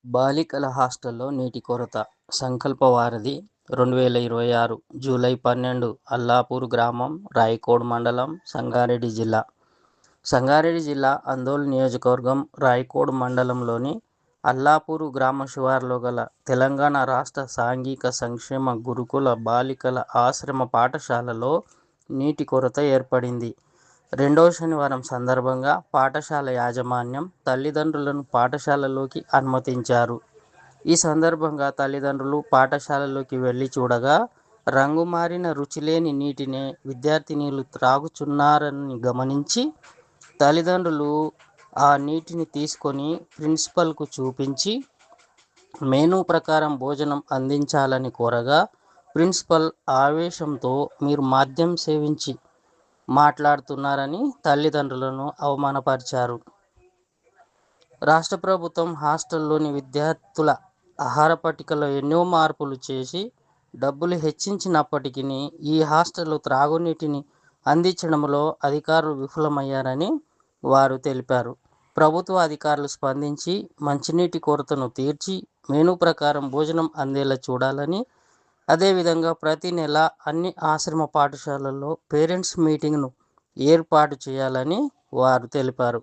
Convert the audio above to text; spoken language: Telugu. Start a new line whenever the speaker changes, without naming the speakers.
బాలికల హాస్టల్లో నీటి కొరత సంకల్పవారధి 2026 జూలై 12 అల్లాపూర్ గ్రామం, రాయకోడ్ మండలం, సంగారెడ్డి జిల్లా. సంగారెడ్డి జిల్లా అందోల్ నియోజకవర్గం రాయకోడ్ మండలంలోని అల్లాపూరు గ్రామ శివారులో గల తెలంగాణ రాష్ట్ర సాంఘిక సంక్షేమ గురుకుల బాలికల ఆశ్రమ పాఠశాలలో నీటి కొరత ఏర్పడింది. రెండో శనివారం సందర్భంగా పాఠశాల యాజమాన్యం తల్లిదండ్రులను పాఠశాలలోకి అనుమతించారు. ఈ సందర్భంగా తల్లిదండ్రులు పాఠశాలలోకి వెళ్లి చూడగా రంగు మారిన రుచిలేని నీటినే విద్యార్థినీలు త్రాగుచున్నారని గమనించి తల్లిదండ్రులు ఆ నీటిని తీసుకొని ప్రిన్సిపల్కు చూపించి మెనూ ప్రకారం భోజనం అందించాలని కోరగా ప్రిన్సిపల్ ఆవేశంతో మీరు మద్యం సేవించి మాట్లాడుతున్నారని తల్లిదండ్రులను అవమానపరిచారు. రాష్ట్ర ప్రభుత్వం హాస్టల్లోని విద్యార్థుల ఆహార పట్టికలో ఎన్నో మార్పులు చేసి డబ్బులు హెచ్చించినప్పటికీ ఈ హాస్టల్లో త్రాగునీటిని అందించడంలో అధికారులు విఫలమయ్యారని వారు తెలిపారు. ప్రభుత్వ అధికారులు స్పందించి మంచినీటి కొరతను తీర్చి మెనూ ప్రకారం భోజనం అందేలా చూడాలని, అదేవిధంగా ప్రతి నెల అన్ని ఆశ్రమ పాఠశాలల్లో పేరెంట్స్ మీటింగ్ను ఏర్పాటు చేయాలని వారు తెలిపారు.